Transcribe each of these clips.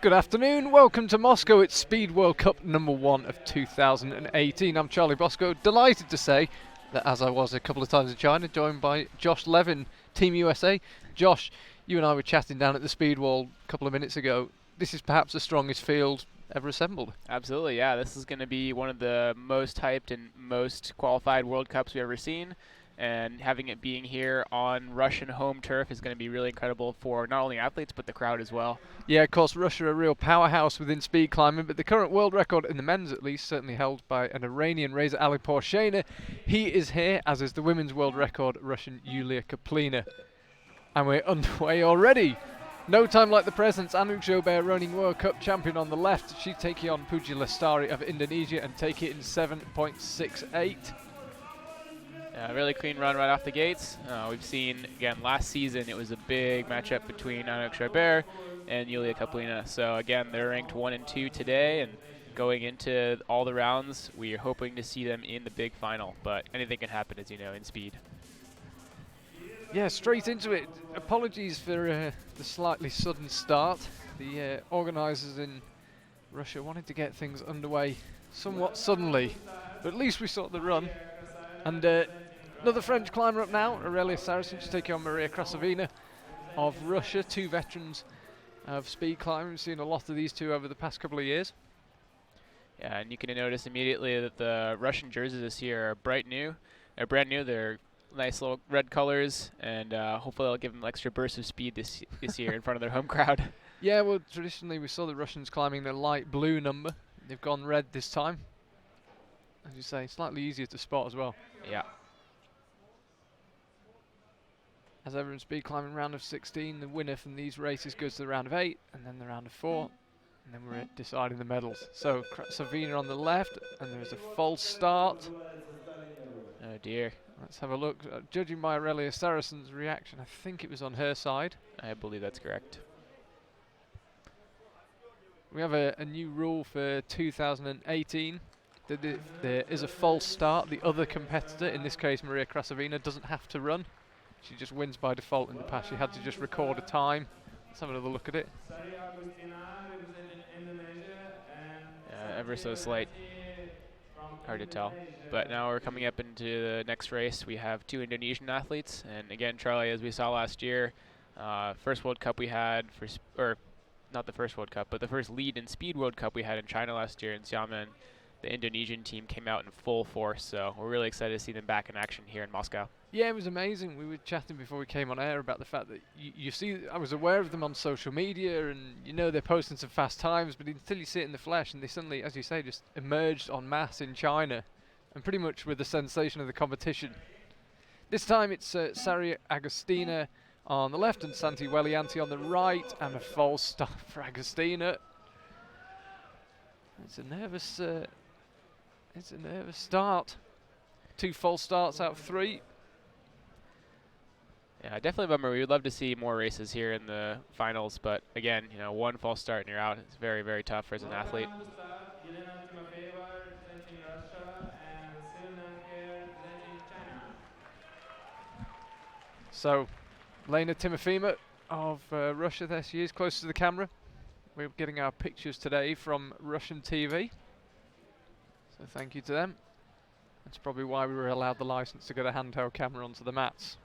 Good afternoon, welcome to Moscow. It's Speed World Cup #1 of 2018. I'm Charlie Bosco, delighted to say that as I was a couple of times in China, joined by Josh Levin, Team USA. Josh, you and I were chatting down at the Speed Wall a couple of minutes ago. This is perhaps the strongest field ever assembled. Absolutely, yeah. This is going to be one of the most hyped and most qualified World Cups we've ever seen. And having it being here on Russian home turf is going to be really incredible for not only athletes, but the crowd as well. Yeah, of course, Russia are a real powerhouse within speed climbing, but the current world record in the men's, at least, certainly held by an Iranian, Reza Ali Porshena. He is here, as is the women's world record, Russian Yulia Kaplina. And we're underway already. No time like the present. Anouk Joubert, running World Cup champion on the left. She's taking on Puji Lestari of Indonesia and take it in 7.68. Really clean run right off the gates. We've seen, again, last season it was a big matchup between Anouk Joubert and Yulia Kaplina. So again, they're ranked 1 and 2 today, and going into all the rounds, we are hoping to see them in the big final. But anything can happen, as you know, in speed. Yeah, straight into it. Apologies for the slightly sudden start. The organisers in Russia wanted to get things underway somewhat suddenly, but at least we saw the run. And another French climber up now, Aurelia Saracen, to take on Maria Krasovina of Russia, two veterans of speed climbing. We've seen a lot of these two over the past couple of years. Yeah, and you can notice immediately that the Russian jerseys this year are brand new. They're nice little red colors, and hopefully they'll give them extra bursts of speed this year in front of their home crowd. Yeah, well, traditionally we saw the Russians climbing the light blue number. They've gone red this time. As you say, slightly easier to spot as well. Yeah. As ever in speed climbing, round of 16, the winner from these races goes to the round of 8, and then the round of 4, and then we're deciding the medals. So Krasovina on the left, and there is a false start. Oh dear. Let's have a look. Judging by Aurelia Saracen's reaction, I think it was on her side. I believe that's correct. We have a new rule for 2018. That if there is a false start, the other competitor, in this case Maria Krasovina, doesn't have to run. She just wins by default. In the past, she had to just record a time. Let's have another look at it. Ever so slight. Hard to tell. But now we're coming up into the next race. We have two Indonesian athletes. And again, Charlie, as we saw last year, first World Cup we had, or not the first World Cup, but the first lead in Speed World Cup we had in China last year in Xiamen. The Indonesian team came out in full force, so we're really excited to see them back in action here in Moscow. Yeah, it was amazing. We were chatting before we came on air about the fact that you see, I was aware of them on social media, and you know they're posting some fast times, but until you see it in the flesh, and they suddenly, as you say, just emerged en masse in China, and pretty much were the sensation of the competition. This time it's Sari Agostina on the left and Santi Wellianti on the right, and a false start for Agostina. It's a nervous start. 2 false starts out of 3. Yeah, definitely a bummer. We would love to see more races here in the finals, but again, you know, one false start and you're out. It's very, very tough as an athlete. So, Lena Timofima of Russia, there she is, close to the camera. We're getting our pictures today from Russian TV. So thank you to them. That's probably why we were allowed the license to get a handheld camera onto the mats.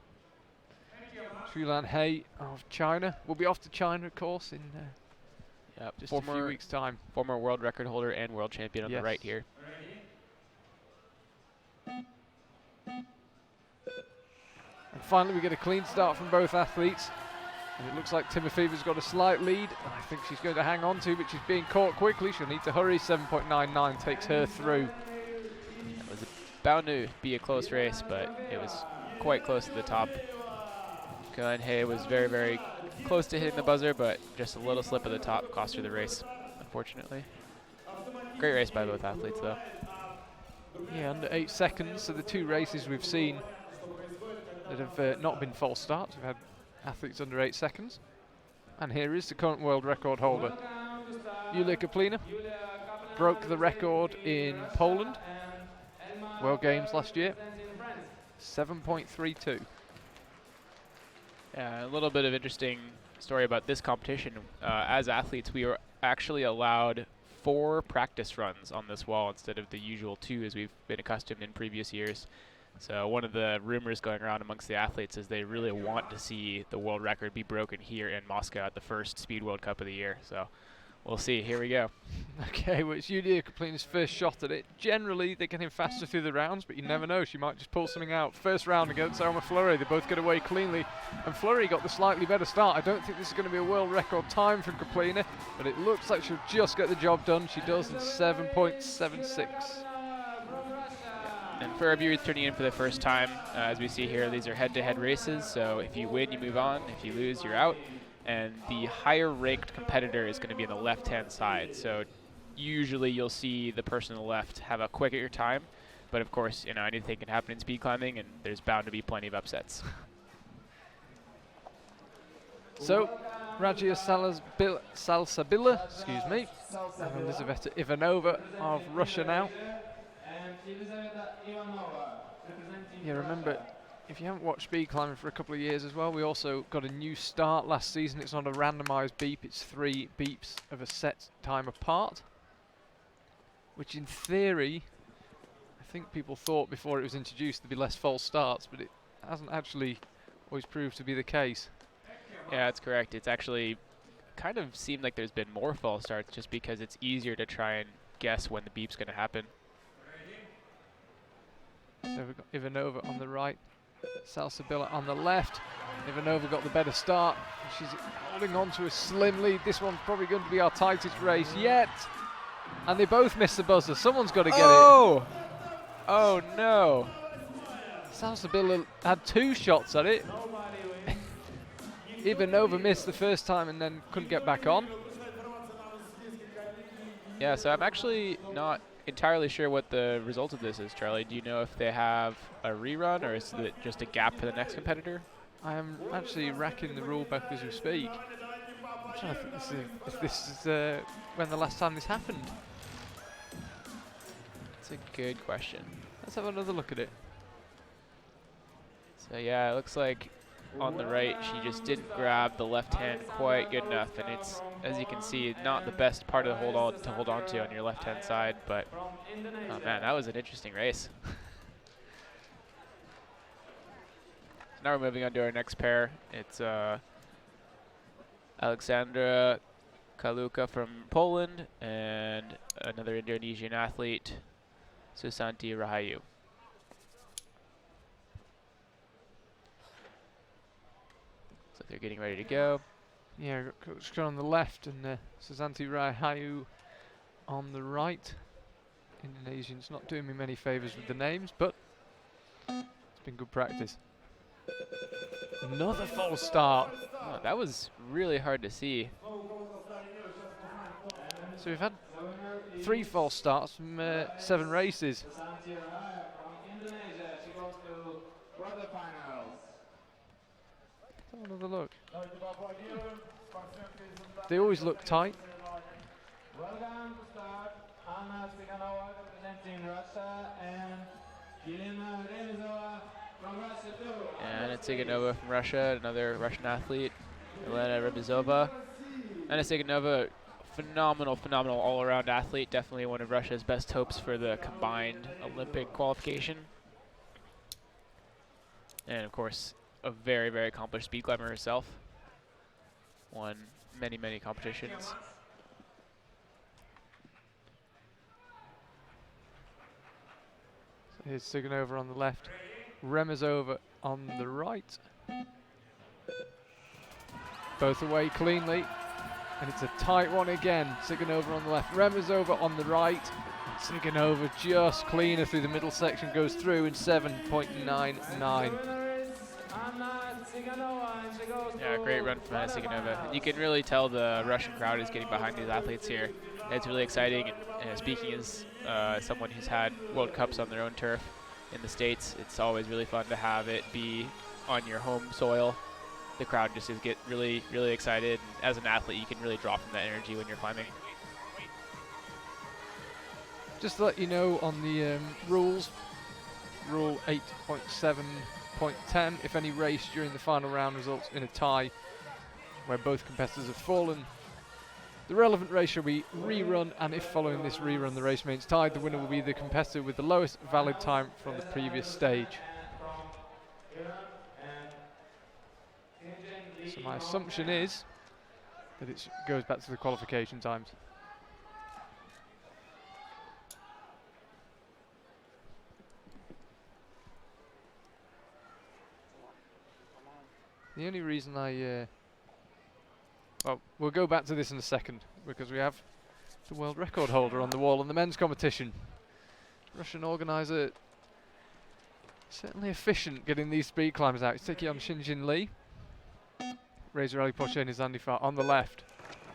Shulan He of China. We'll be off to China, of course, in just a few weeks' time. Former world record holder and world champion on the right here. And finally we get a clean start from both athletes. And it looks like Timofima's got a slight lead. I think she's going to hang on to, but she's being caught quickly. She'll need to hurry. 7.99 takes her through. It was bound to be a close race, but it was quite close to the top. Shulan He was very, very close to hitting the buzzer, but just a little slip at the top cost her the race, unfortunately. Great race by both athletes, though. Yeah, under 8 seconds. So the 2 races we've seen that have not been false starts. We've had athletes under 8 seconds. And here is the current world record holder. Yulia Kaplina broke the record in Poland, World Games last year. 7.32. A little bit of interesting story about this competition. As athletes, we were actually allowed 4 practice runs on this wall instead of the usual 2 as we've been accustomed in previous years. So one of the rumors going around amongst the athletes is they really want to see the world record be broken here in Moscow at the first Speed World Cup of the year. So we'll see. Here we go. Okay, well, it's Yulia Kaplina's first shot at it. Generally, they're getting faster through the rounds, but you never know. She might just pull something out. First round against Elma Fleury. They both get away cleanly. And Fleury got the slightly better start. I don't think this is going to be a world record time for Kaplina, but it looks like she'll just get the job done. She does in 7.76. And for our viewers tuning in for the first time, as we see here, these are head-to-head races. So if you win, you move on. If you lose, you're out. And the higher-ranked competitor is going to be on the left-hand side. So usually you'll see the person on the left have a quicker time. But of course, you know, anything can happen in speed climbing, and there's bound to be plenty of upsets. So, Rajia Salsabila, excuse me, and Elizaveta Ivanova of Russia now. Yeah, remember, if you haven't watched speed climbing for a couple of years as well, we also got a new start last season. It's not a randomised beep, it's 3 beeps of a set time apart, which in theory, I think people thought before it was introduced there'd be less false starts, but it hasn't actually always proved to be the case. Yeah, that's correct. It's actually kind of seemed like there's been more false starts just because it's easier to try and guess when the beep's going to happen. So we've got Ivanova on the right, Salsabila on the left. Ivanova got the better start. She's holding on to a slim lead. This one's probably going to be our tightest race yet. And they both missed the buzzer. Someone's got to get it. Oh no. Salsabila had 2 shots at it. Ivanova missed the first time and then couldn't get back on. Yeah, so I'm actually not entirely sure what the result of this is, Charlie. Do you know if they have a rerun or is it just a gap for the next competitor? I am actually racking the rule book as we speak. I'm trying to think if this is when the last time this happened. That's a good question. Let's have another look at it. So yeah, it looks like on the right she just didn't grab the left hand quite good enough, and it's, as you can see, not the best part of the hold on to on your left hand side, but oh man, that was an interesting race. Now we're moving on to our next pair. It's Alexandra Kaluka from Poland and another Indonesian athlete, Susanti Rahayu. So they're getting ready to go. Yeah, got Coach Scott on the left and Susanti Rahayu on the right. Indonesian's not doing me many favours with the names, but it's been good practice. Another false start. Oh, that was really hard to see. So we've had 3 false starts from 7 races. Have another look. They always look tight. Welcome to start. Anna Spikanova representing Russia and Yelena Remizova from Russia too. And it's Tsiganova from Russia, another Russian athlete, Elena Remizova. Anna Tsiganova, phenomenal all-around athlete, definitely one of Russia's best hopes for the combined Olympic qualification. And of course, a very accomplished speed climber herself. Won many competitions. So here's Tsiganova on the left, Remizova on the right. Both away cleanly, and it's a tight one again. Tsiganova on the left, Remizova on the right. Tsiganova just cleaner through the middle section, goes through in 7.99. Yeah, great run from Anna Tsiganova. You can really tell the Russian crowd is getting behind these athletes here. It's really exciting, and speaking as someone who's had World Cups on their own turf in the States, it's always really fun to have it be on your home soil. The crowd just get really excited, and as an athlete you can really draw from that energy when you're climbing. Just to let you know on the rules, rule 8.7.10, if any race during the final round results in a tie where both competitors have fallen, The relevant race shall be rerun, and if following this rerun the race remains tied, the winner will be the competitor with the lowest valid time from the previous stage. So my assumption is that it goes back to the qualification times. The only reason well, we'll go back to this in a second, because we have the world record holder on the wall in the men's competition. Russian organiser, certainly efficient getting these speed climbs out. He's taking on Shinjin Lee. Reza Ali Poche and Andy Farr on the left.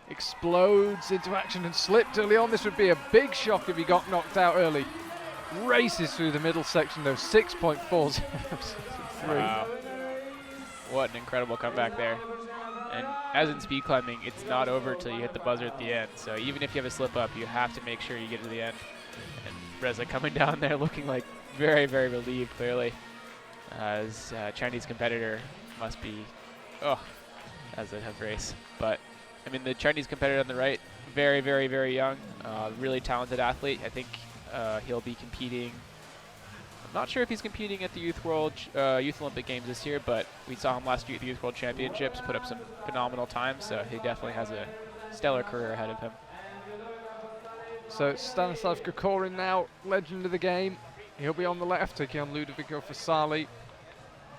Explodes into action and slipped early on. This would be a big shock if he got knocked out early. Races through the middle section though, 6.40. Wow. What an incredible comeback there. And as in speed climbing, it's not over till you hit the buzzer at the end. So even if you have a slip up, you have to make sure you get to the end. And Reza coming down there looking like very, very relieved, clearly. His Chinese competitor must be, as a tough race. But, I mean, the Chinese competitor on the right, very, very, very young, really talented athlete. I think he'll be competing. I'm not sure if he's competing at the Youth Olympic Games this year, but we saw him last year at the Youth World Championships, put up some phenomenal times, so he definitely has a stellar career ahead of him. So Stanislav Kokorin now, legend of the game. He'll be on the left, taking on Ludovico Fasali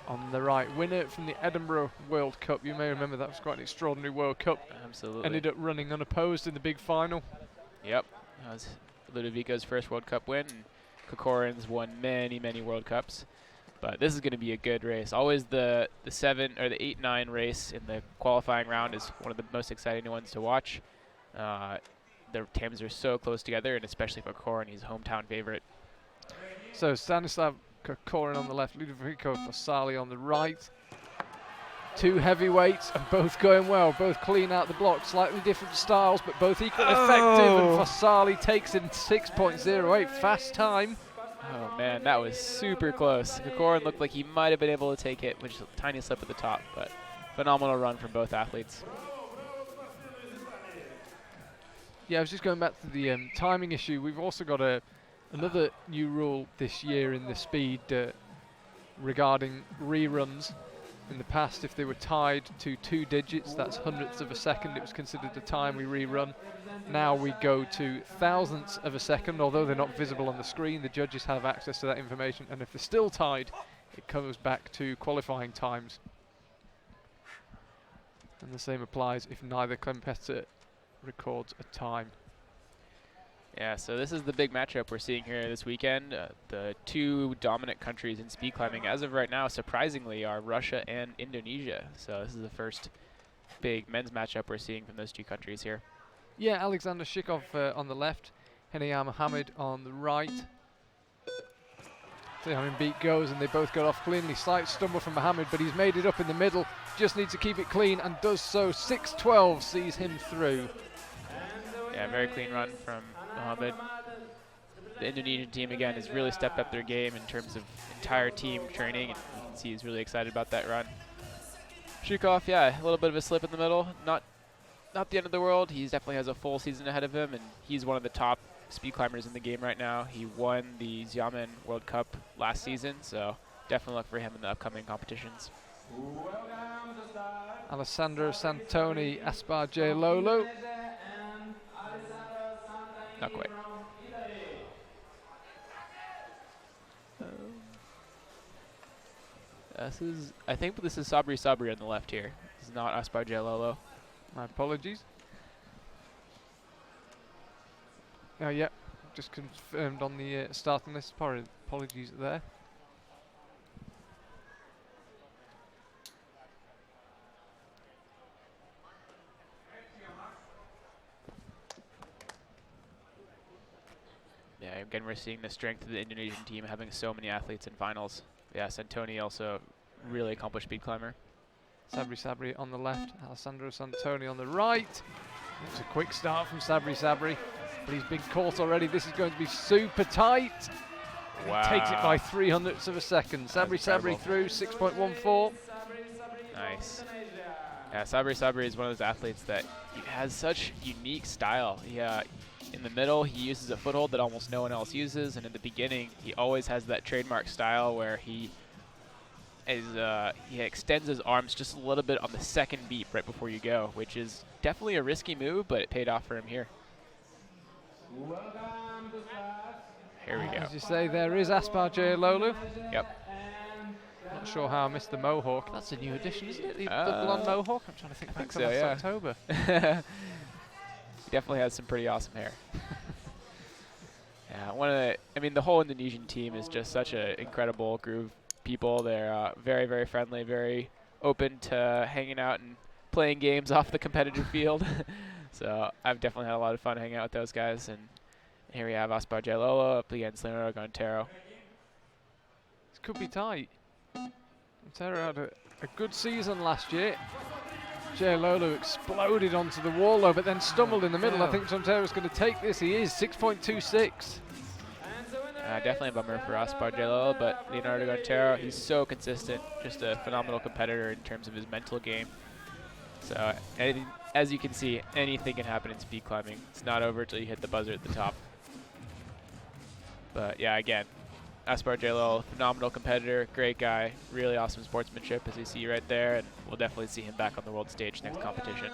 on the right. Winner from the Edinburgh World Cup. You may remember that was quite an extraordinary World Cup. Absolutely. Ended up running unopposed in the big final. Yep, that was Ludovico's first World Cup win. And Kokorin's won many, many World Cups. But this is going to be a good race. Always the 8-9 race in the qualifying round is one of the most exciting ones to watch. The teams are so close together, and especially for Kokorin, he's a hometown favorite. So Stanislav Kokorin on the left, Ludovico Fasali on the right. Two heavyweights and both going well, both clean out the block, slightly different styles but both equally effective, and Fasali takes in 6.08, fast time. Oh man, that was super close. Kokorin looked like he might have been able to take it, which is a tiny slip at the top, but phenomenal run from both athletes. Yeah, I was just going back to the timing issue. We've also got another new rule this year in the speed regarding reruns. In the past, if they were tied to 2 digits, that's hundredths of a second, it was considered a time we rerun. Now we go to thousandths of a second, although they're not visible on the screen. The judges have access to that information, and if they're still tied, it comes back to qualifying times. And the same applies if neither competitor records a time. Yeah, so this is the big matchup we're seeing here this weekend. The two dominant countries in speed climbing as of right now, surprisingly, are Russia and Indonesia. So this is the first big men's matchup we're seeing from those two countries here. Yeah, Alexander Shikov on the left, Henayar Mohammed on the right. See how beat goes, and they both got off cleanly. Slight stumble from Mohammed, but he's made it up in the middle. Just needs to keep it clean and does so. 6.12 sees him through. Yeah, very clean run from Mohammed. The Indonesian team, again, has really stepped up their game in terms of entire team training, and you can see he's really excited about that run. Shukov, yeah, a little bit of a slip in the middle. Not the end of the world. He definitely has a full season ahead of him, and he's one of the top speed climbers in the game right now. He won the Xiamen World Cup last season, so definitely look for him in the upcoming competitions. Alessandro Santoni, Aspar J. Lolo. Not quite. I think this is Sabri Sabri on the left here. This is not Aspar Jalolo. My apologies. Oh, yeah, just confirmed on the starting list. Apologies there. Yeah, again, we're seeing the strength of the Indonesian team having so many athletes in finals. Yeah, Santoni also really accomplished speed climber. Sabri Sabri on the left, Alessandro Santoni on the right. It's a quick start from Sabri Sabri, but he's been caught already. This is going to be super tight. Wow. He takes it by 300ths of a second. Sabri Sabri through 6.14. Nice. Yeah, Sabri is one of those athletes that he has such unique style. In the middle, he uses a foothold that almost no one else uses, and in the beginning, he always has that trademark style where he extends his arms just a little bit on the second beat right before you go, which is definitely a risky move, but it paid off for him here. Here we go. As you say, there is Aspar Jayalolu. Yep. Not sure how I missed the mohawk. That's a new addition, isn't it? The blonde mohawk. I'm trying to think back to last October. He definitely has some pretty awesome hair. Yeah, the whole Indonesian team is just such an incredible group of people. They're very, very friendly, very open to hanging out and playing games off the competitive field. So I've definitely had a lot of fun hanging out with those guys. And here we have Aspar Jayalolu up against Leonardo Gontero. This could be tight. Gontero had a good season last year. Jayalolu exploded onto the wall though, but then stumbled in the middle. I think Gontero's going to take this. He is 6.26. Definitely a bummer for Aspar Jayalolu, but Leonardo Gontero, he's so consistent, just a phenomenal competitor in terms of his mental game. So as you can see, anything can happen in speed climbing. It's not over until you hit the buzzer at the top. But yeah, again, Aspar Jayalolu, phenomenal competitor, great guy, really awesome sportsmanship as you see right there, and we'll definitely see him back on the world stage next competition.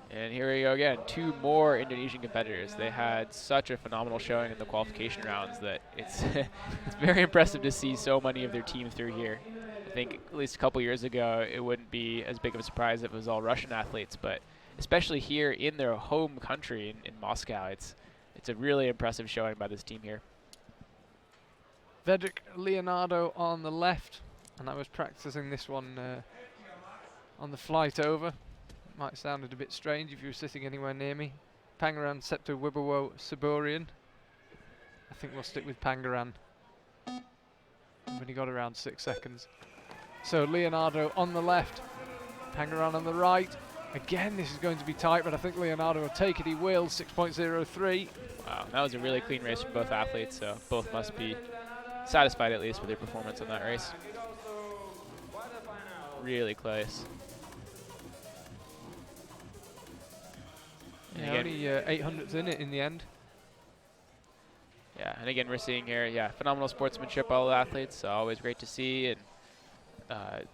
And here we go again, 2 more Indonesian competitors. They had such a phenomenal showing in the qualification rounds that it's it's very impressive to see so many of their team through here. I think at least a couple years ago, it wouldn't be as big of a surprise if it was all Russian athletes, but especially here in their home country in Moscow, it's a really impressive showing by this team here. Vedric Leonardo on the left, and I was practicing this one on the flight over. Might have sounded a bit strange if you were sitting anywhere near me. Pangeran Septo Wibowo Saburian. I think we'll stick with Pangeran. I've only got around 6 seconds. So Leonardo on the left, Pangeran on the right. Again, this is going to be tight, but I think Leonardo will take it. He will, 6.03. Wow, that was a really clean race from both athletes, so both must be satisfied at least with their performance in that race. Really close. Yeah, only 800s in it in the end. Yeah, and again, we're seeing here, phenomenal sportsmanship by all the athletes, so always great to see. And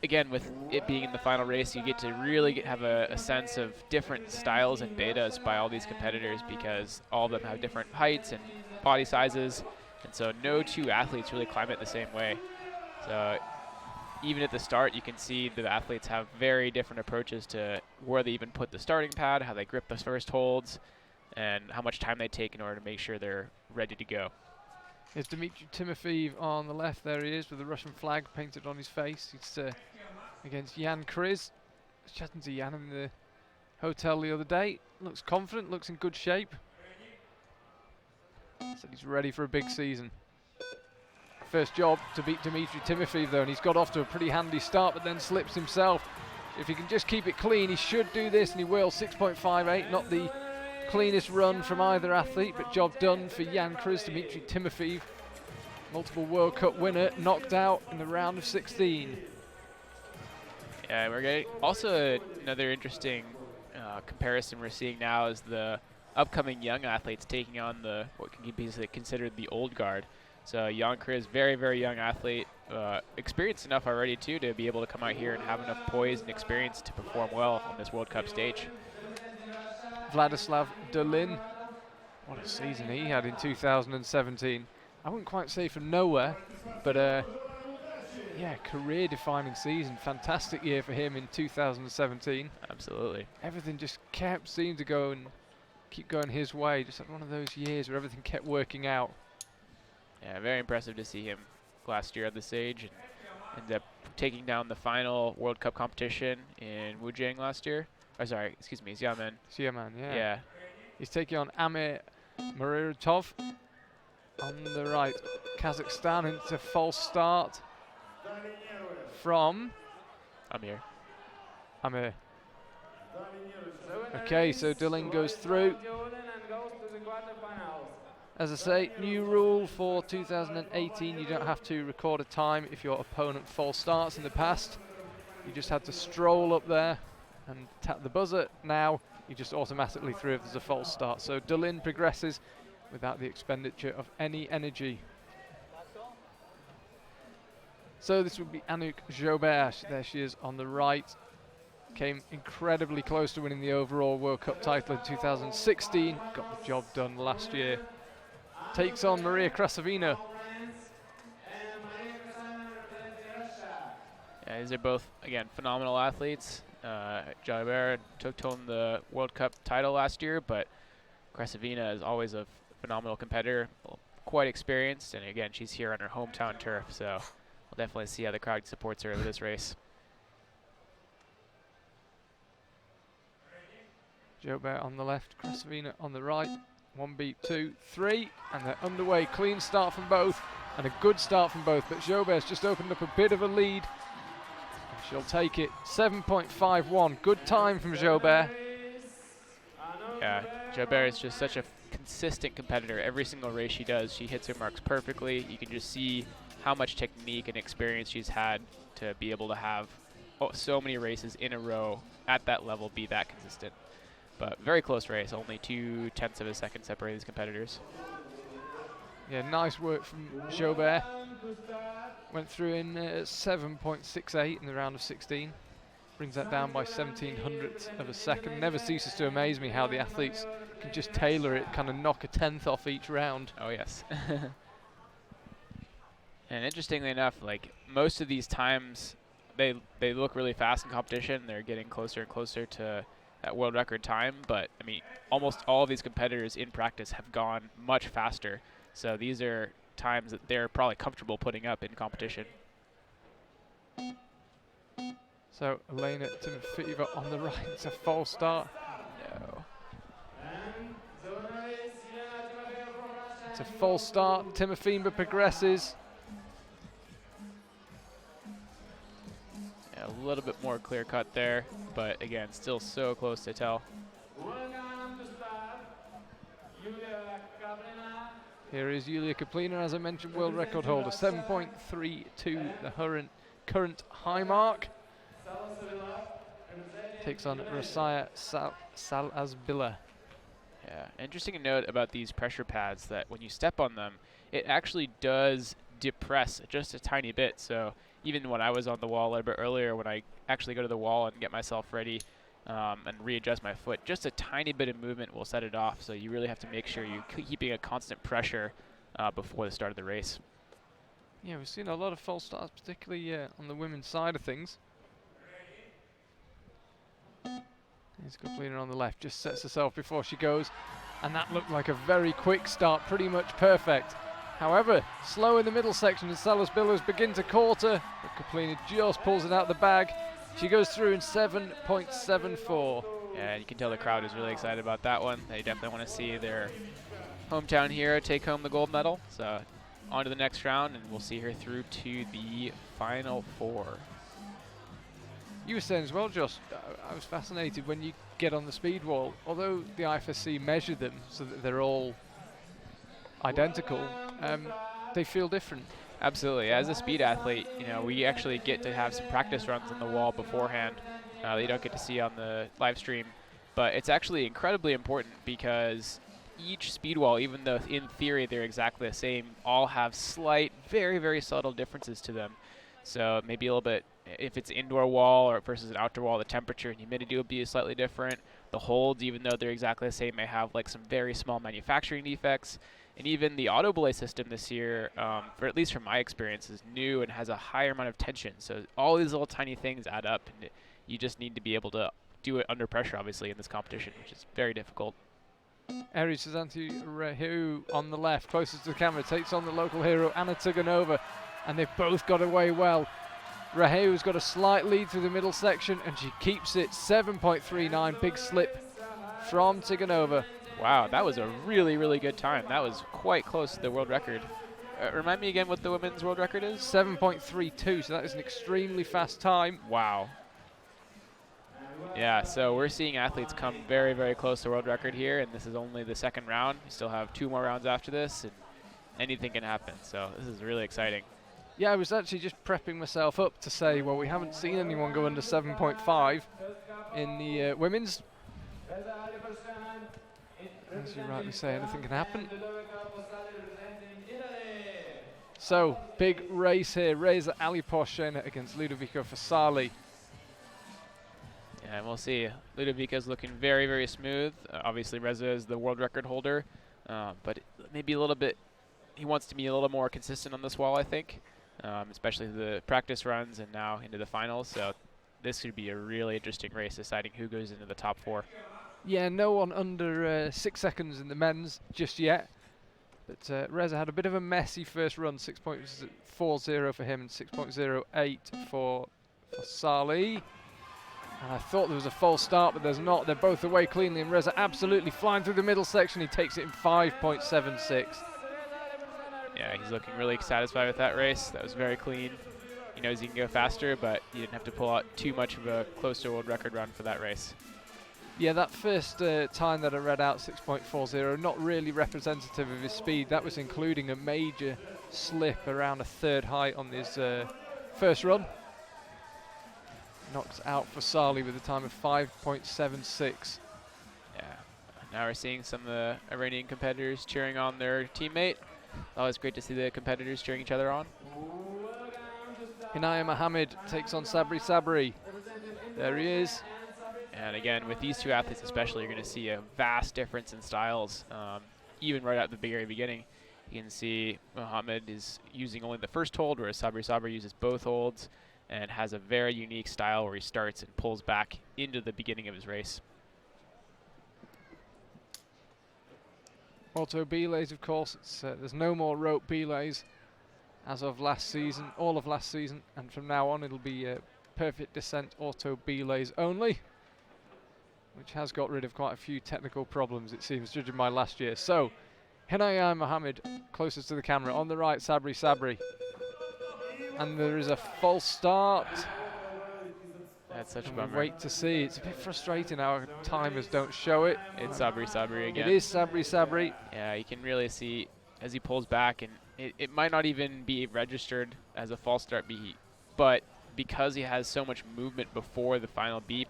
again, with it being in the final race, you get to really have a sense of different styles and betas by all these competitors because all of them have different heights and body sizes, and so no 2 athletes really climb it the same way. So even at the start, you can see the athletes have very different approaches to where they even put the starting pad, how they grip the first holds, and how much time they take in order to make sure they're ready to go. Here's Dmitry Timofeyev on the left. There he is with the Russian flag painted on his face. He's against Jan Kriz. I was chatting to Jan in the hotel the other day. Looks confident, looks in good shape. Said he's ready for a big season. First job to beat Dmitry Timofeyev though, and he's got off to a pretty handy start, but then slips himself. If he can just keep it clean, he should do this, and he will. 6.58, not the cleanest run from either athlete, but job done for Jan Kriz. Dmitry Timofeyev, multiple World Cup winner, knocked out in the round of 16. Yeah, we're getting also another interesting comparison we're seeing now is the upcoming young athletes taking on what can be considered the old guard. So Jan Kriz, very, very young athlete, experienced enough already too to be able to come out here and have enough poise and experience to perform well on this World Cup stage. Vladislav Dolin, what a season he had in 2017. I wouldn't quite say from nowhere, but career-defining season. Fantastic year for him in 2017. Absolutely. Everything just seemed to keep going his way. Just like one of those years where everything kept working out. Yeah, very impressive to see him last year on the stage and ended up taking down the final World Cup competition in Wujiang last year. Xiamen. Xiamen, yeah. Yeah. He's taking on Amir Muriratov on the right. Kazakhstan into false start from Amir. Okay, so Dylan goes through. As I say, new rule for 2018, you don't have to record a time if your opponent false starts. In the past, you just had to stroll up there and tap the buzzer. Now, you just automatically through if there's a false start. So Delin progresses without the expenditure of any energy. So this would be Anouk Jobert. There she is on the right. Came incredibly close to winning the overall World Cup title in 2016. Got the job done last year. Takes on Maria Krasavina. Yeah, these are both, again, phenomenal athletes. Jobert took home the World Cup title last year, but Krasavina is always a phenomenal competitor, quite experienced, and again, she's here on her hometown turf, so we'll definitely see how the crowd supports her over this race. Jobert on the left, Krasavina on the right. 1 beat, 2, 3, and they're underway. Clean start from both, and a good start from both, but Jobert's just opened up a bit of a lead. She'll take it. 7.51. Good time from Jobert. Yeah, Jobert is just such a consistent competitor. Every single race she does, she hits her marks perfectly. You can just see how much technique and experience she's had to be able to have so many races in a row at that level, be that consistent. But very close race, only 0.2 of a second separate these competitors. Yeah, nice work from Jobert. Went through in 7.68 in the round of 16. Brings that down by 0.17 of a second. Never ceases to amaze me how the athletes can just tailor it, kind of knock a 10th off each round. Oh, yes. And interestingly enough, like most of these times, they look really fast in competition. They're getting closer and closer to that world record time, but I mean, almost all of these competitors in practice have gone much faster. So these are times that they're probably comfortable putting up in competition. So Elena Timofeeva on the right. It's a false start. No. It's a false start. Timofeeva progresses. Yeah, a little bit more clear cut there, but again, still so close to tell. Here is Yulia Kaplina, as I mentioned, world record holder. 7.32, the current high mark. Takes on Rosia Salazbila. Yeah, interesting to note about these pressure pads that when you step on them, it actually does depress just a tiny bit. So even when I was on the wall a little bit earlier, when I actually go to the wall and get myself ready and readjust my foot, just a tiny bit of movement will set it off. So you really have to make sure you're keeping a constant pressure before the start of the race. Yeah, we've seen a lot of false starts, particularly on the women's side of things. Here's Kaplina on the left, just sets herself before she goes, and that looked like a very quick start, pretty much perfect. However, slow in the middle section as Salazbila's begin to quarter, but Kaplina just pulls it out the bag. She goes through in 7.74. Yeah, you can tell the crowd is really excited about that one. They definitely want to see their hometown hero take home the gold medal. So on to the next round, and we'll see her through to the final four. You were saying as well, Josh, I was fascinated when you get on the speed wall. Although the IFSC measure them so that they're all identical, they feel different. Absolutely. As a speed athlete, you know, we actually get to have some practice runs on the wall beforehand that you don't get to see on the live stream. But it's actually incredibly important because each speed wall, even though in theory they're exactly the same, all have slight, very, very subtle differences to them. So maybe a little bit, if it's indoor wall or versus an outdoor wall, the temperature and humidity will be slightly different. The holds, even though they're exactly the same, may have like some very small manufacturing defects. And even the auto belay system this year, for at least from my experience, is new and has a higher amount of tension. So all these little tiny things add up, and you just need to be able to do it under pressure, obviously, in this competition, which is very difficult. Eri Suzanti Rehu on the left, closest to the camera, takes on the local hero, Anna Tuganova, and they've both got away well. Rehu's got a slight lead through the middle section, and she keeps it. 7.39, big slip from Tuganova. Wow, that was a really, really good time. That was quite close to the world record. Remind me again what the women's world record is? 7.32, so that is an extremely fast time. Wow. Yeah, so we're seeing athletes come very, very close to world record here, and this is only the second round. We still have 2 more rounds after this, and anything can happen. So this is really exciting. Yeah, I was actually just prepping myself up to say, well, we haven't seen anyone go under 7.5 in the women's. As you rightly say, anything can happen. So, big race here. Reza Ali-Porshena against Ludovico Fasali. Yeah, and we'll see. Ludovico's looking very, very smooth. Obviously, Reza is the world record holder, but maybe a little bit, he wants to be a little more consistent on this wall, I think, especially the practice runs and now into the finals. So this could be a really interesting race, deciding who goes into the top 4. Yeah, no one under 6 seconds in the men's just yet. But Reza had a bit of a messy first run, 6.40 for him and 6.08 for Sali. And I thought there was a false start, but there's not. They're both away cleanly, and Reza absolutely flying through the middle section. He takes it in 5.76. Yeah, he's looking really satisfied with that race. That was very clean. He knows he can go faster, but he didn't have to pull out too much of a close to world record run for that race. Yeah, that first time that I read out, 6.40, not really representative of his speed. That was including a major slip around a third height on his first run. Knocks out for Sali with a time of 5.76. Yeah, now we're seeing some of the Iranian competitors cheering on their teammate. Always great to see the competitors cheering each other on. Inaya Mohammed takes on Sabri Sabri. There he is. And again, with these 2 athletes especially, you're going to see a vast difference in styles. Even right at the very beginning, you can see Mohammed is using only the first hold, whereas Sabri Sabri uses both holds and has a very unique style where he starts and pulls back into the beginning of his race. Auto belays, of course. There's no more rope belays as of last season, all of last season, and from now on it'll be perfect descent auto belays only, which has got rid of quite a few technical problems, it seems, judging by last year. So, Hinayam Mohammed closest to the camera. On the right, Sabri Sabri. And there is a false start. That's such a And we'll bummer. wait to see. It's a bit frustrating our timers don't show it. It's Sabri Sabri again. It is Sabri Sabri. Yeah, you can really see as he pulls back, and it might not even be registered as a false start, but because he has so much movement before the final beep,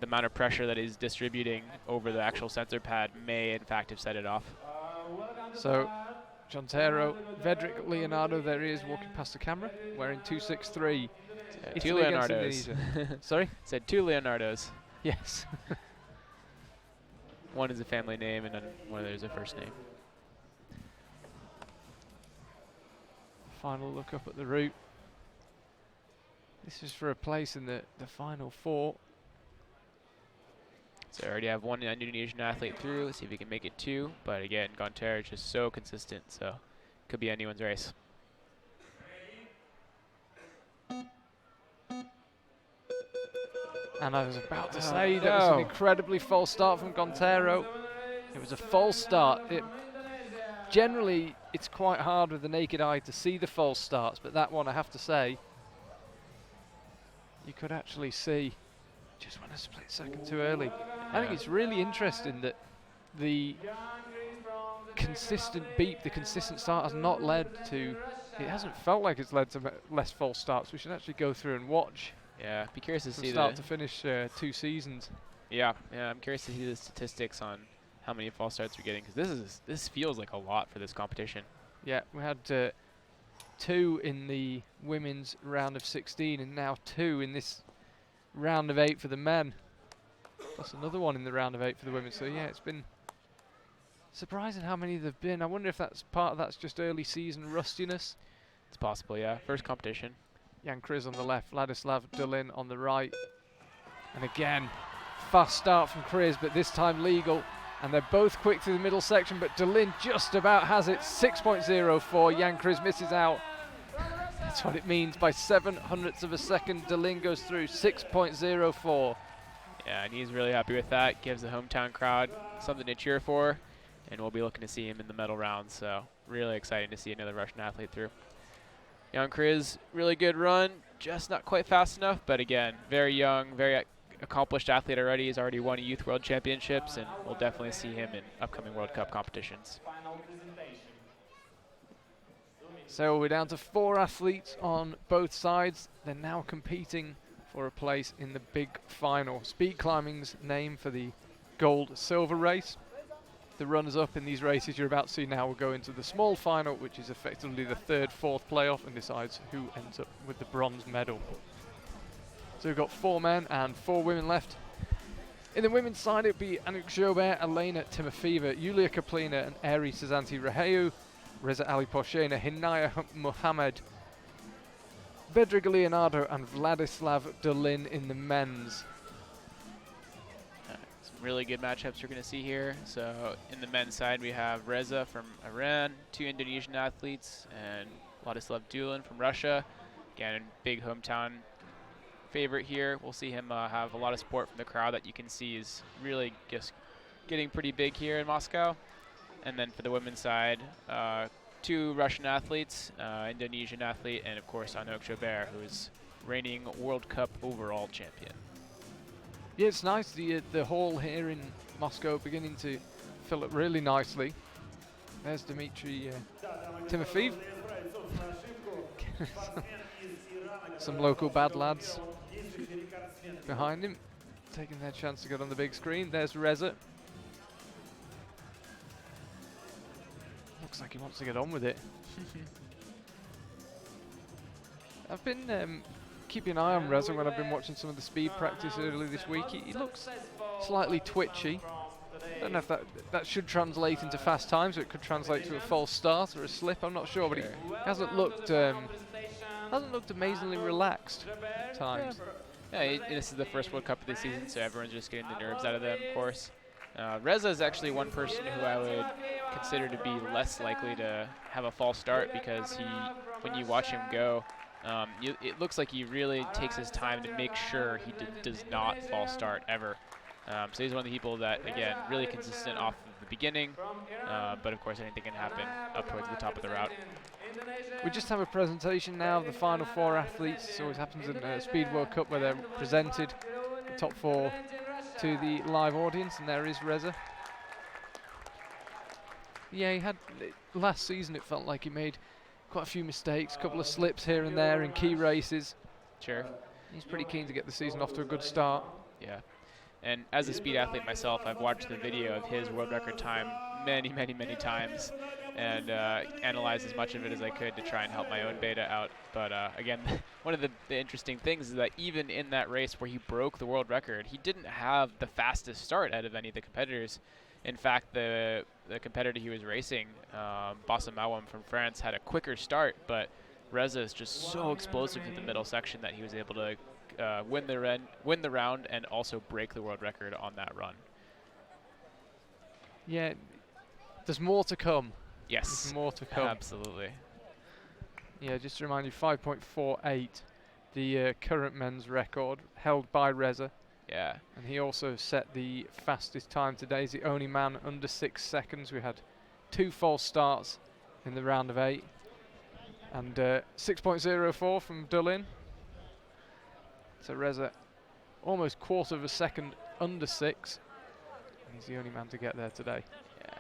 the amount of pressure that he's distributing over the actual sensor pad may in fact have set it off. So, Jontero, Vedric Leonardo, there he is walking past the camera, wearing 263. 2 Leonardos. Sorry? Said 2 Leonardos. Yes. One is a family name and then one is a first name. Final look up at the route. This is for a place in the final 4. So I already have 1 Indonesian athlete through. Let's see if we can make it 2. But again, Gonter is just so consistent, so could be anyone's race. And I was about to say that was an incredibly false start from Gontero. It was a false start. Generally, it's quite hard with the naked eye to see the false starts, but that one, I have to say, you could actually see just went a split second too early. I think it's really interesting that the consistent beep, the consistent start has not led to, it hasn't felt like it's led to less false starts. We should actually go through and watch. Yeah, be curious to From see start to finish 2 seasons. Yeah, I'm curious to see the statistics on how many false starts we're getting, because this feels like a lot for this competition. Yeah, we had 2 in the women's round of 16, and now 2 in this round of 8 for the men. Plus another one in the round of 8 for the women. So yeah, it's been surprising how many there've been. I wonder if that's part of that's just early season rustiness. It's possible, yeah. First competition. Jan Kriz on the left, Vladislav Dulin on the right. And again, fast start from Kriz, but this time legal. And they're both quick through the middle section, but Dulin just about has it. 6.04, Jan Kriz misses out. That's what it means. By 0.07 of a second, Dulin goes through 6.04. Yeah, and he's really happy with that. Gives the hometown crowd something to cheer for. And we'll be looking to see him in the medal round. So really exciting to see another Russian athlete through. Jan Kriz, really good run. Just not quite fast enough, but again, very young, very accomplished athlete already. He's already won Youth World Championships, and we'll definitely see him in upcoming World Cup competitions. So we're down to 4 athletes on both sides. They're now competing for a place in the big final. Speed climbing's name for the gold-silver race. The runners-up in these races you're about to see now will go into the small final, which is effectively the 3rd, 4th playoff and decides who ends up with the bronze medal. So we've got 4 men and 4 women left. In the women's side, it'll be Anouk Jobert, Elena Timofeeva, Yulia Kaplina and Eri Sazanti Raheu, Reza Ali Porshena, Hinaya Mohamed, Bedřich Leonardo and Vladislav Dolin in the men's. Some really good matchups you're going to see here. So in the men's side, we have Reza from Iran, 2 Indonesian athletes, and Vladislav Dolin from Russia. Again, big hometown favorite here. We'll see him have a lot of support from the crowd that you can see is really just getting pretty big here in Moscow. And then for the women's side, 2 Russian athletes, Indonesian athlete, and of course Anouk Jobert, who is reigning World Cup overall champion. Yeah, it's nice, the hall here in Moscow beginning to fill up really nicely. There's Dmitry Timofeev. Some local bad lads behind him, taking their chance to get on the big screen. There's Reza. Looks like he wants to get on with it. I've been keeping an eye on Reza when I've been watching some of the speed practice earlier this week. He looks slightly twitchy. I don't know if that should translate into fast times, or it could translate to a false start or a slip. I'm not sure, but he hasn't looked amazingly relaxed at times. Yeah, this is the first World Cup of the season, so everyone's just getting the nerves out of them, of course. Reza is actually one person who I would consider to be less likely to have a false start, because when you watch him go, it looks like he really takes his time to make sure he does not false start ever. So he's one of the people that, again, really consistent off of the beginning, but of course anything can happen up towards the top of the route. We just have a presentation now of the final 4 athletes. It always happens in a Speed World Cup where they're presented, the top 4 to the live audience, and there is Reza. Yeah, he had last season, it felt like he made quite a few mistakes, a couple of slips here and there in key races. Sure. He's pretty keen to get the season off to a good start. Yeah. And as a speed athlete myself, I've watched the video of his world record time many, many, many times, and analyzed as much of it as I could to try and help my own beta out. But again, one of the interesting things is that even in that race where he broke the world record, he didn't have the fastest start out of any of the competitors. In fact, the competitor he was racing, Bassam Mawam from France, had a quicker start, but Reza is just so explosive in the middle section that he was able to win the round and also break the world record on that run. Yeah, there's more to come. Yes, there's more to come. Absolutely. Yeah, just to remind you, 5.48, the current men's record held by Reza. Yeah. And he also set the fastest time today. He's the only man under 6 seconds. We had 2 false starts in the round of 8. And 6.04 from Dolin. So Reza almost quarter of a second under 6. And he's the only man to get there today. Yeah.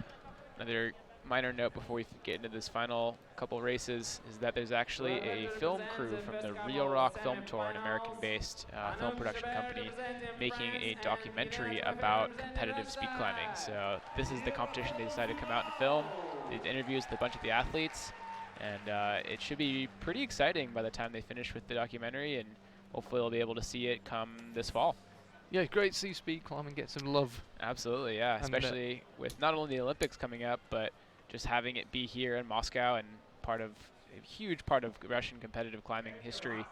Another minor note before we get into this final couple races is that there's actually a film crew from the Real Rock Film Tour, an American-based film production company, making a documentary about competitive speed climbing. So this is the competition they decided to come out and film. They did interviews with a bunch of the athletes, and it should be pretty exciting by the time they finish with the documentary, and hopefully we'll be able to see it come this fall. Yeah, great to see speed climbing get some love. Absolutely, yeah, and especially with not only the Olympics coming up, but just having it be here in Moscow and a huge part of Russian competitive climbing history.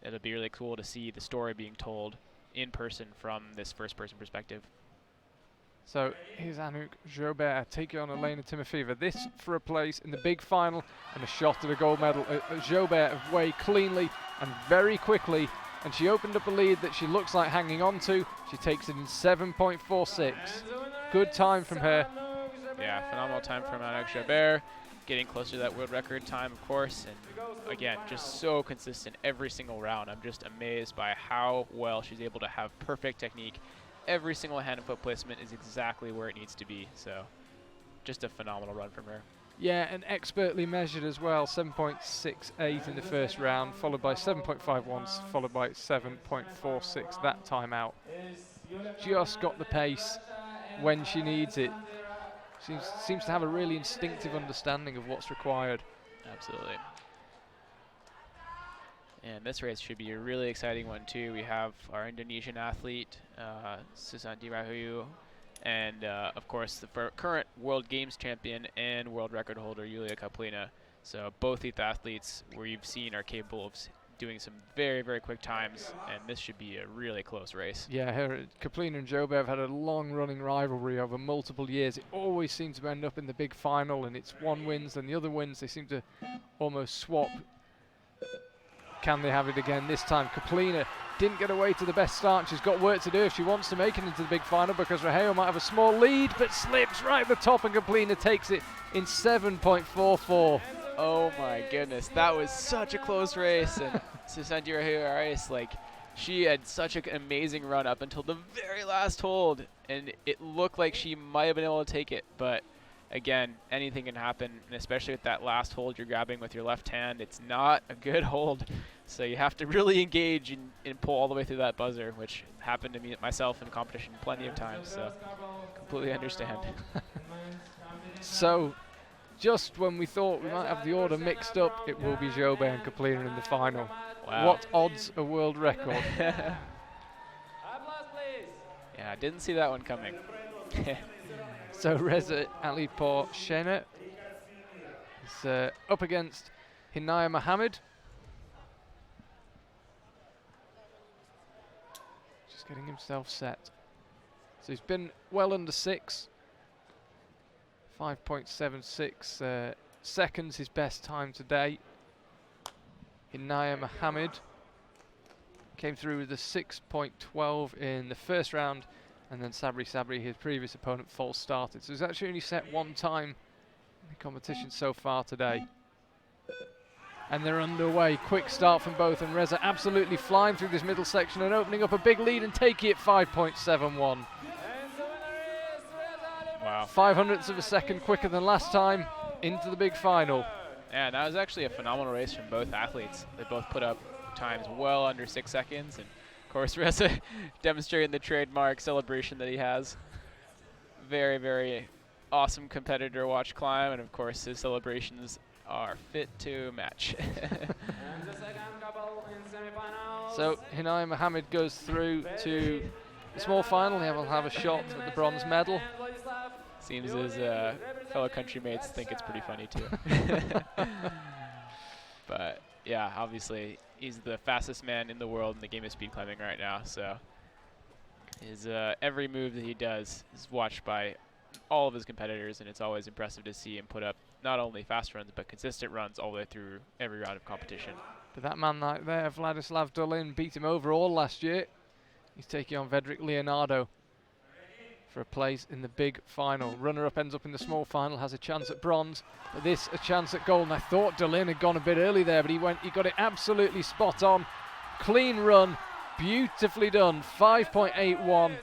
It'll be really cool to see the story being told in person from this first-person perspective. So here's Anouk Jobert taking on Elena Timofeeva. This for a place in the big final and a shot at a gold medal. Jobert away cleanly and very quickly, and she opened up a lead that she looks like hanging on to. She takes it in 7.46. Good time from her. Yeah, phenomenal time from Anouk Jobert. getting closer to that world record time, of course, and again, just so consistent every single round. I'm just amazed by how well she's able to have perfect technique. Every single hand and foot placement is exactly where it needs to be, so just a phenomenal run from her. Yeah, and expertly measured as well, 7.68 in the first round, followed by 7.51, followed by 7.46 that time out. Just got the pace when she needs it. Seems to have a really instinctive understanding of what's required. Absolutely. And this race should be a really exciting one too. We have our Indonesian athlete, Susanti Rahayu, and of course the current World Games champion and world record holder, Yulia Kaplina. So both these athletes we've seen are capable of doing some very, very quick times, and this should be a really close race. Yeah, Kaplina and Jobe have had a long-running rivalry over multiple years. It always seems to end up in the big final, and it's one wins and the other wins. They seem to almost swap. Can they have it again this time? Kaplina didn't get away to the best start. She's got work to do if she wants to make it into the big final, because Rahayu might have a small lead, but slips right at the top, and Kaplina takes it in 7.44. Oh my goodness, that was such a close race. And Susanti Rahayu, like, she had such an amazing run up until the very last hold, and it looked like she might have been able to take it, but again, anything can happen, and especially with that last hold you're grabbing with your left hand, it's not a good hold. So you have to really engage and pull all the way through that buzzer, which happened to me myself in competition plenty of times, so completely understand. So, just when we thought we might have the order mixed up, it will be Jobe and Kaplina in the final. Wow. What odds a world record? Yeah, I didn't see that one coming. So Reza Alipur Shena is up against Hinaya Mohammed. Just getting himself set. So he's been well under 6. 5.76 seconds, his best time today. Hinaya Mohammed came through with a 6.12 in the first round, and then Sabri, his previous opponent, false started. So he's actually only set one time in the competition so far today. And they're underway. Quick start from both, and Reza absolutely flying through this middle section and opening up a big lead and taking it 5.71. Wow. 0.05 of a second quicker than last time into the big final. Yeah, that was actually a phenomenal race from both athletes. They both put up times well under 6 seconds, and of course Reza demonstrating the trademark celebration that he has. Very, very awesome competitor to watch climb, and of course his celebrations are fit to match. And the second couple in semifinals. So Hinaya Mohammed goes through to the small final. He will have a shot at the bronze medal. Seems his fellow country mates think it's pretty funny too. But yeah, obviously he's the fastest man in the world in the game of speed climbing right now, so his every move that he does is watched by all of his competitors, and it's always impressive to see him put up not only fast runs but consistent runs all the way through every round of competition. But that man right there, Vladislav Dolin, beat him overall last year. He's taking on Vedrik Leonardo for a place in the big final. Runner-up ends up in the small final, has a chance at bronze, but this a chance at gold. And I thought Dolin had gone a bit early there, but he got it absolutely spot on. Clean run, beautifully done, 5.81,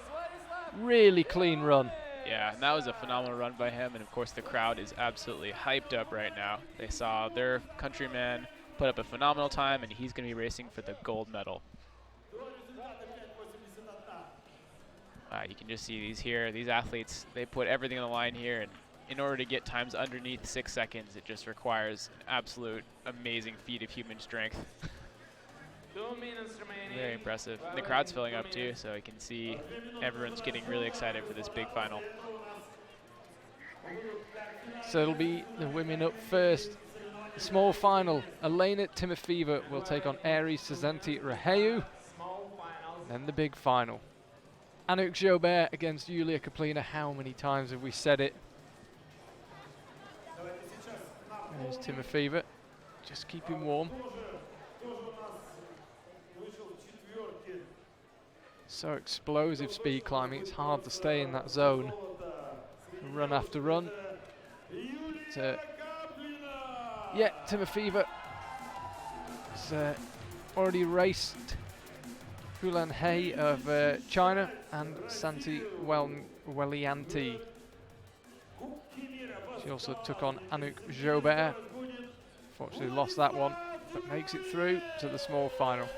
really clean run. Yeah, and that was a phenomenal run by him, and of course the crowd is absolutely hyped up right now. They saw their countryman put up a phenomenal time, and he's going to be racing for the gold medal. You can just see these athletes, they put everything on the line here, and in order to get times underneath 6 seconds, it just requires an absolute amazing feat of human strength. 2 minutes remaining. Very impressive. And the crowd's filling up too, so you can see everyone's getting really excited for this big final. So it'll be the women up first. The small final, Elena Timofeeva will take on Aries Susanti Rahayu. Then the big final. Anouk Jobert against Yulia Kaplina. How many times have we said it? There's Timofeeva, just keeping warm. So explosive speed climbing, it's hard to stay in that zone. Run after run. Yeah, Timofeeva has already raced Hulan He of China and Santi Welianti. She also took on Anouk Jobert. Fortunately lost that one, but makes it through to the small final.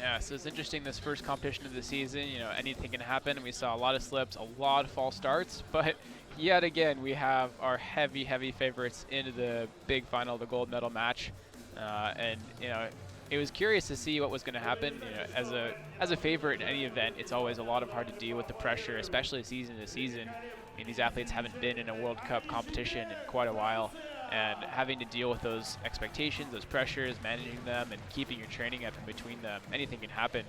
Yeah, so it's interesting, this first competition of the season, you know, anything can happen. We saw a lot of slips, a lot of false starts, but yet again, we have our heavy, heavy favorites into the big final, the gold medal match. And, you know, it was curious to see what was going to happen. You know, as a favorite in any event, it's always a lot of hard to deal with the pressure, especially season to season. I mean, these athletes haven't been in a World Cup competition in quite a while, and having to deal with those expectations, those pressures, managing them, and keeping your training up in between them, anything can happen.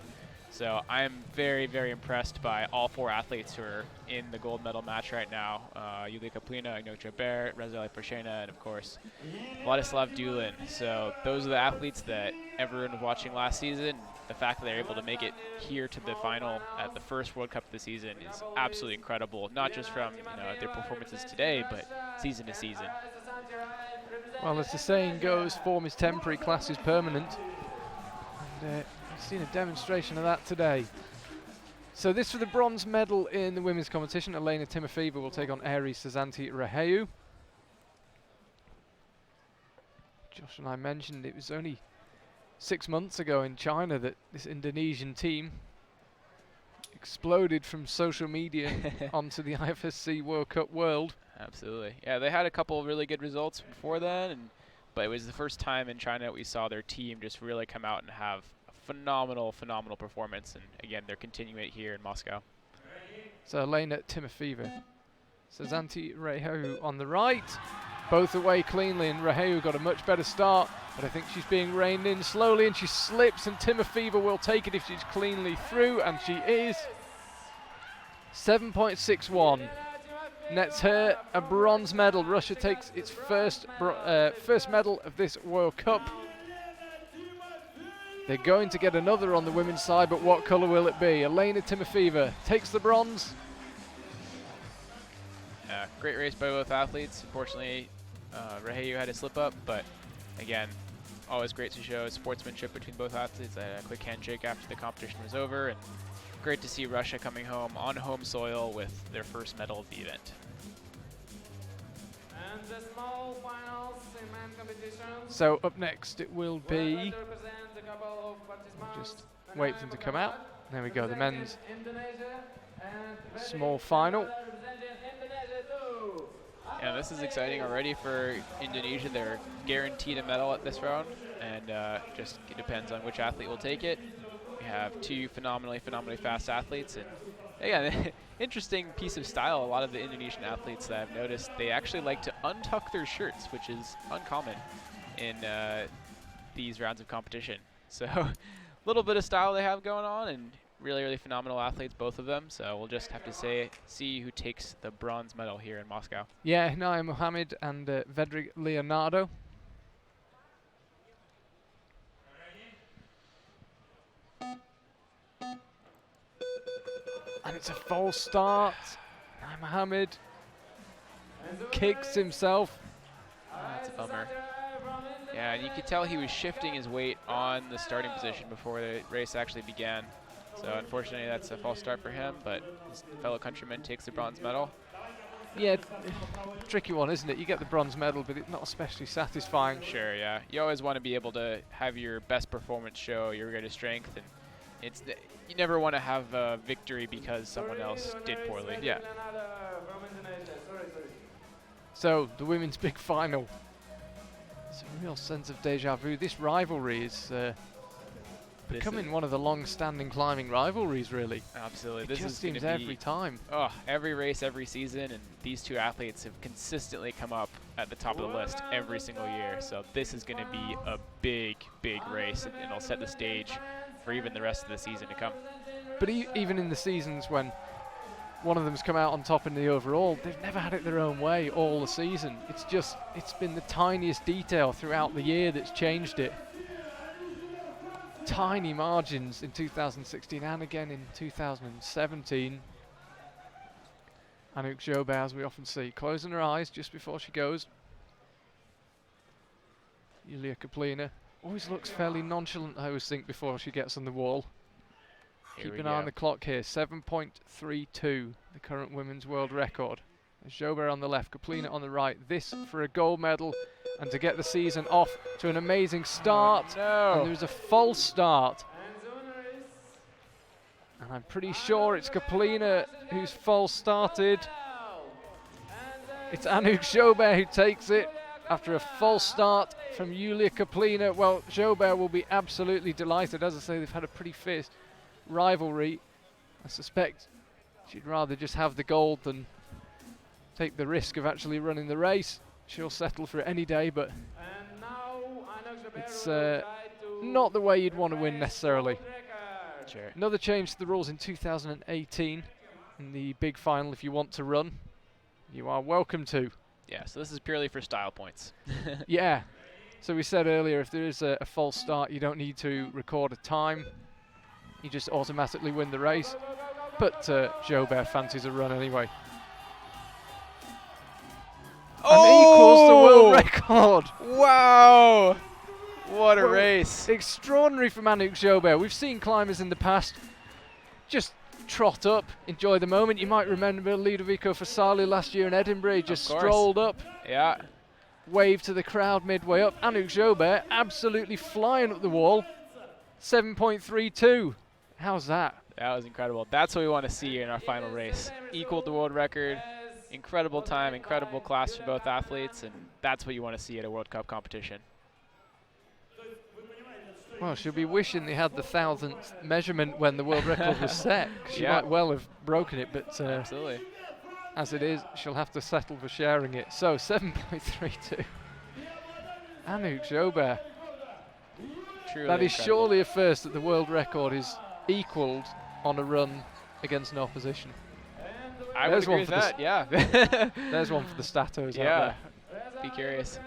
So I'm very, very impressed by all 4 athletes who are in the gold medal match right now. Yulia Kaplina, Anouk Jobert, Razali Proshena, and of course, Vladislav Dulin. So those are the athletes that everyone was watching last season. The fact that they're able to make it here to the final at the first World Cup of the season is absolutely incredible, not just from their performances today, but season to season. Well, as the saying goes, form is temporary, class is permanent. And we've seen a demonstration of that today. So this for the bronze medal in the women's competition. Elena Timofeeva will take on Aries Sazanti Raheu. Josh and I mentioned it was only 6 months ago in China that this Indonesian team exploded from social media onto the IFSC World Cup world. Absolutely. Yeah, they had a couple of really good results before then, but it was the first time in China that we saw their team just really come out and have a phenomenal, phenomenal performance. And again, they're continuing it here in Moscow. So Elena Timofeeva, Sazanti Raheu on the right, both away cleanly, and Raheu got a much better start, but I think she's being reined in slowly, and she slips, and Timofeeva will take it if she's cleanly through, and she is. 7.61 nets her a bronze medal. Russia takes its first medal of this World Cup. They're going to get another on the women's side, but what colour will it be? Elena Timofeeva takes the bronze. Great race by both athletes. Unfortunately, Raheu had a slip up, but again, always great to show sportsmanship between both athletes. They had a quick handshake after the competition was over, and great to see Russia coming home on home soil with their first medal of the event. And the small finals in men competitions. So up next it will be, just wait for them to come out. There we go, the men's small final. Yeah, this is exciting already for Indonesia. They're guaranteed a medal at this round, and just it depends on which athlete will take it. We have 2 phenomenally fast athletes, and again, interesting piece of style. A lot of the Indonesian athletes that I've noticed, they actually like to untuck their shirts, which is uncommon in these rounds of competition. So a little bit of style they have going on, and really, really phenomenal athletes, both of them. So we'll just have to see who takes the bronze medal here in Moscow. Yeah, Naya Mohammed and Vedrig Leonardo. And it's a false start. Naya Mohammed kicks himself. That's a bummer. Yeah, and you could tell he was shifting his weight on the starting position before the race actually began. So unfortunately, that's a false start for him, but his fellow countryman takes the bronze medal. Yeah, tricky one, isn't it? You get the bronze medal, but it's not especially satisfying. Sure, yeah. You always want to be able to have your best performance show your greatest strength, and you never want to have a victory because someone else did poorly. Yeah. So the women's big final. It's a real sense of deja vu. This rivalry is becoming one of the long-standing climbing rivalries, really. Absolutely. It just seems every time. Oh, every race, every season, and these 2 athletes have consistently come up at the top of the list every single year. So this is going to be a big, big race, and it'll set the stage for even the rest of the season to come. But even in the seasons when one of them's come out on top in the overall, they've never had it their own way all the season. It's been the tiniest detail throughout the year that's changed it. Tiny margins in 2016 and again in 2017. Anouk Jobert, as we often see, closing her eyes just before she goes. Yulia Kaplina always looks fairly nonchalant, I always think, before she gets on the wall. Keep an eye on the clock here. 7.32, the current women's world record. There's Jobert on the left, Kaplina on the right. This for a gold medal and to get the season off to an amazing start. Oh, no. And there's a false start. And I'm pretty sure it's Kaplina who's false started. It's Anouk Jobert who takes it after a false start from Yulia Kaplina. Well, Jobert will be absolutely delighted. As I say, they've had a pretty fierce rivalry. I suspect she'd rather just have the gold than take the risk of actually running the race. She'll settle for it any day, but it's not the way you'd want to win necessarily. Sure. Another change to the rules in 2018 in the big final. If you want to run, you are welcome to. Yeah, so this is purely for style points. Yeah. So we said earlier, if there is a false start, you don't need to record a time. You just automatically win the race. But Jobert fancies a run anyway. And equals the world record. Wow! What a race. Extraordinary from Anouk Jobert. We've seen climbers in the past just trot up, enjoy the moment. You might remember Ludovico Fasali last year in Edinburgh. He just strolled up, waved to the crowd midway up. Anouk Jobert absolutely flying up the wall. 7.32. How's that? That was incredible. That's what we want to see in our final race. Equaled the world record. Incredible time, incredible class for both athletes, and that's what you want to see at a World Cup competition. Well, she'll be wishing they had the 1,000th measurement when the world record was set. She might well have broken it, but absolutely, as it is, she'll have to settle for sharing it. So 7.32. Anouk Jobert. Truly that is incredible. Surely a first that the world record is equalled on a run against an opposition. I would agree with that, yeah. There's one for the statos out there. Be curious.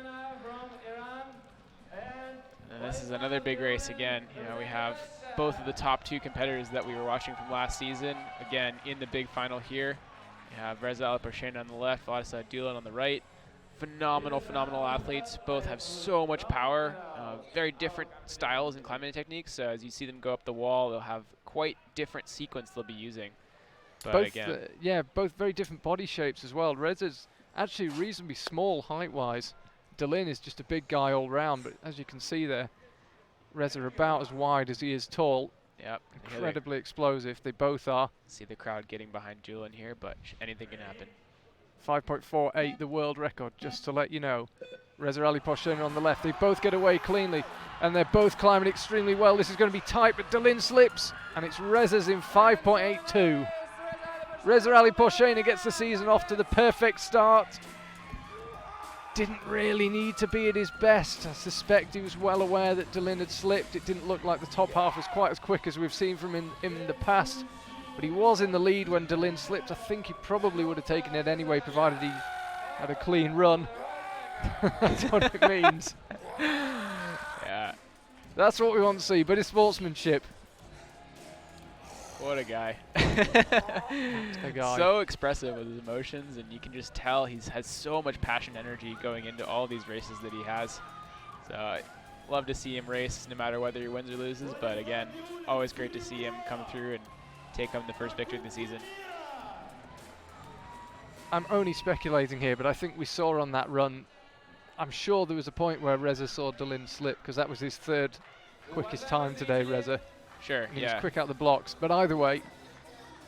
And this is another big race again. You know, we have both of the top two competitors that we were watching from last season, again, in the big final here. You have Reza Aliposhane on the left, Vladislav Dulan on the right. Phenomenal, phenomenal athletes. Both have so much power, very different styles and climbing techniques. So as you see them go up the wall, they'll have quite different sequence they'll be using. But both, again, both very different body shapes as well. Reza's actually reasonably small height-wise. Delin is just a big guy all round, but as you can see there, Reza about as wide as he is tall. Yep. Incredibly explosive, they both are. See the crowd getting behind Dulan here, but anything can happen. 5.48, the world record, just to let you know. Reza Aliposhane on the left, they both get away cleanly, and they're both climbing extremely well. This is going to be tight, but Delin slips, and it's Reza's in 5.82. Reza Aliposhane gets the season off to the perfect start. Didn't really need to be at his best. I suspect he was well aware that Delin had slipped. It didn't look like the top half was quite as quick as we've seen from him in the past. But he was in the lead when Delin slipped. I think he probably would have taken it anyway, provided he had a clean run. That's what it means. Yeah. That's what we want to see, bit of sportsmanship. What a guy. A guy. So expressive with his emotions, and you can just tell he has so much passion and energy going into all these races that he has. So love to see him race no matter whether he wins or loses, but again, always great to see him come through and take home the first victory of the season. I'm only speculating here, but I think we saw on that run, I'm sure there was a point where Reza saw Delin slip, because that was his third quickest time today, Reza. Sure, He was quick out the blocks, but either way,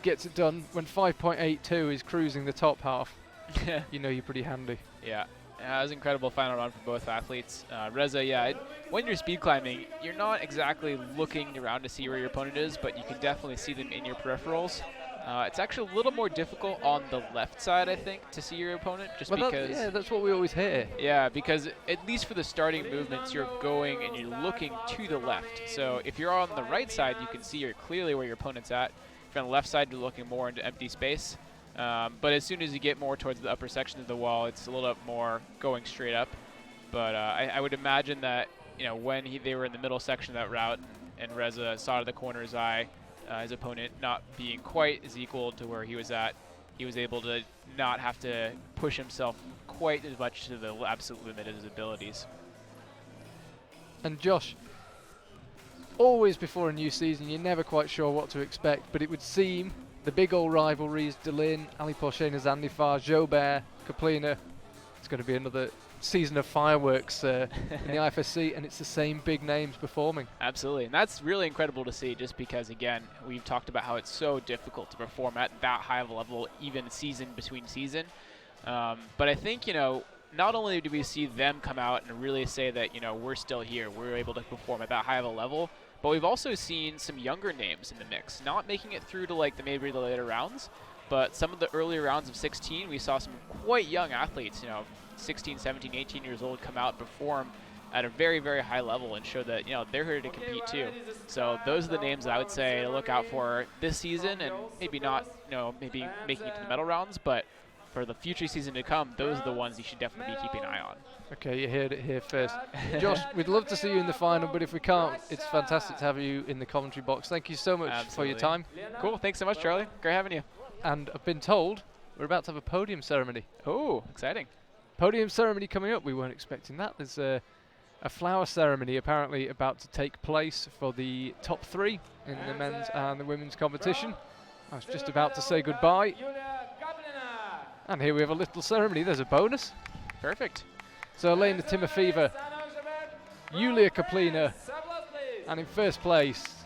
gets it done. When 5.82 is cruising the top half, you know you're pretty handy. Yeah, it was an incredible final run for both athletes. Reza, when you're speed climbing, you're not exactly looking around to see where your opponent is, but you can definitely see them in your peripherals. It's actually a little more difficult on the left side, I think, to see your opponent, just because... that's what we always hear. Yeah, because at least for the starting movements, you're going and you're looking to the left. So if you're on the right side, you can see clearly where your opponent's at. If you're on the left side, you're looking more into empty space. But as soon as you get more towards the upper section of the wall, it's a little bit more going straight up. But I would imagine that, when they were in the middle section of that route and Reza saw to the corner's eye, his opponent not being quite as equal to where he was at, he was able to not have to push himself quite as much to the absolute limit of his abilities. And Josh, always before a new season, you're never quite sure what to expect, but it would seem the big old rivalries, Delin, Ali Porchena, Zandifar, Jobert, Kaplina, it's going to be another season of fireworks in the IFSC, and it's the same big names performing. Absolutely, and that's really incredible to see, just because, again, we've talked about how it's so difficult to perform at that high of a level, even season between season. But I think, not only do we see them come out and really say that, we're still here, we're able to perform at that high of a level, but we've also seen some younger names in the mix, not making it through to like maybe the later rounds, but some of the earlier rounds of 16, we saw some quite young athletes, 16, 17, 18 years old come out and perform at a very, very high level and show that, they're here to compete too. So those are the names that I would say to look out for this season, and maybe not, maybe making it to the medal rounds, but for the future season to come, those are the ones you should definitely be keeping an eye on. Okay, you heard it here first. Josh, we'd love to see you in the final, but if we can't, it's fantastic to have you in the commentary box. Thank you so much for your time. Cool, thanks so much, Charlie. Great having you. And I've been told we're about to have a podium ceremony. Oh, exciting. Podium ceremony coming up. We weren't expecting that. There's a flower ceremony apparently about to take place for the top 3 in the men's and the women's competition. I was just about to say goodbye. And here we have a little ceremony. There's a bonus. Perfect. So Elena Timofeeva, Yulia Kaplina, and in first place,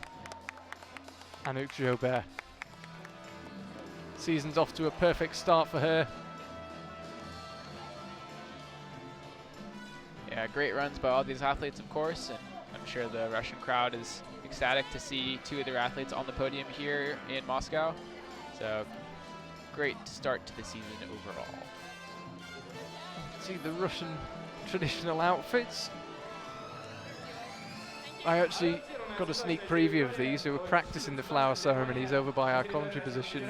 Anouk Jobert. Season's off to a perfect start for her. Yeah, great runs by all these athletes, of course, and I'm sure the Russian crowd is ecstatic to see 2 of their athletes on the podium here in Moscow. So great start to the season overall. See the Russian traditional outfits. I actually got a sneak preview of these. We were practicing the flower ceremonies over by our commentary position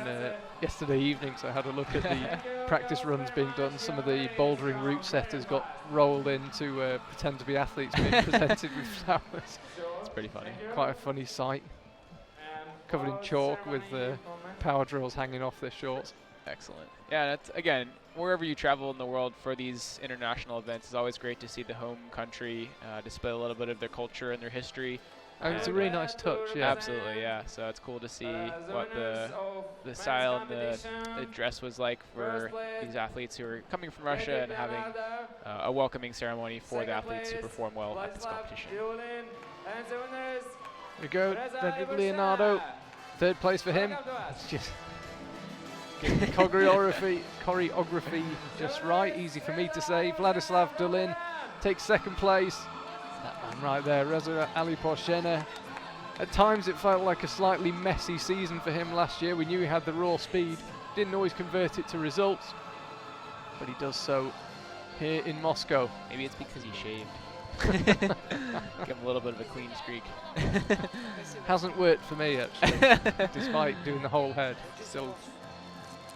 yesterday evening, so I had a look at the practice runs being done. Some of the bouldering route setters got rolled in to pretend to be athletes being presented with flowers. It's pretty funny. Quite a funny sight. Covered in chalk with power drills hanging off their shorts. Excellent. Yeah, that's, again, wherever you travel in the world for these international events, it's always great to see the home country display a little bit of their culture and their history. And it's a really nice touch, yeah. Absolutely, yeah. So it's cool to see what the style and the dress was like for these athletes who are coming from Russia and having a welcoming ceremony for the athletes who perform well at this competition. There we go, Leonardo. 3rd place for him. It's just choreography just right, easy for me to say. Vladislav Delin takes 2nd place. That man right there, Reza Ali Porchena. At times it felt like a slightly messy season for him last year. We knew he had the raw speed, didn't always convert it to results, but he does so here in Moscow. Maybe it's because he shaved. Give him a little bit of a clean streak. Hasn't worked for me actually, despite doing the whole head.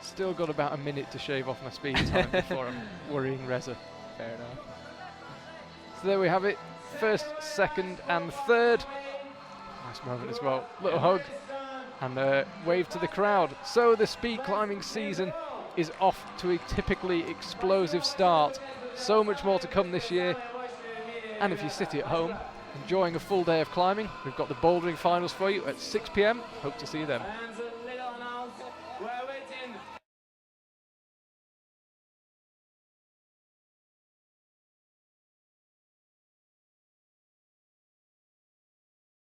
Still got about a minute to shave off my speed time before I'm worrying Reza. Fair enough. So there we have it. 1st, 2nd and 3rd. Nice moment as well. Little hug and a wave to the crowd. So the speed climbing season is off to a typically explosive start. So much more to come this year. And if you're sitting at home enjoying a full day of climbing, we've got the bouldering finals for you at 6 p.m. Hope to see you then.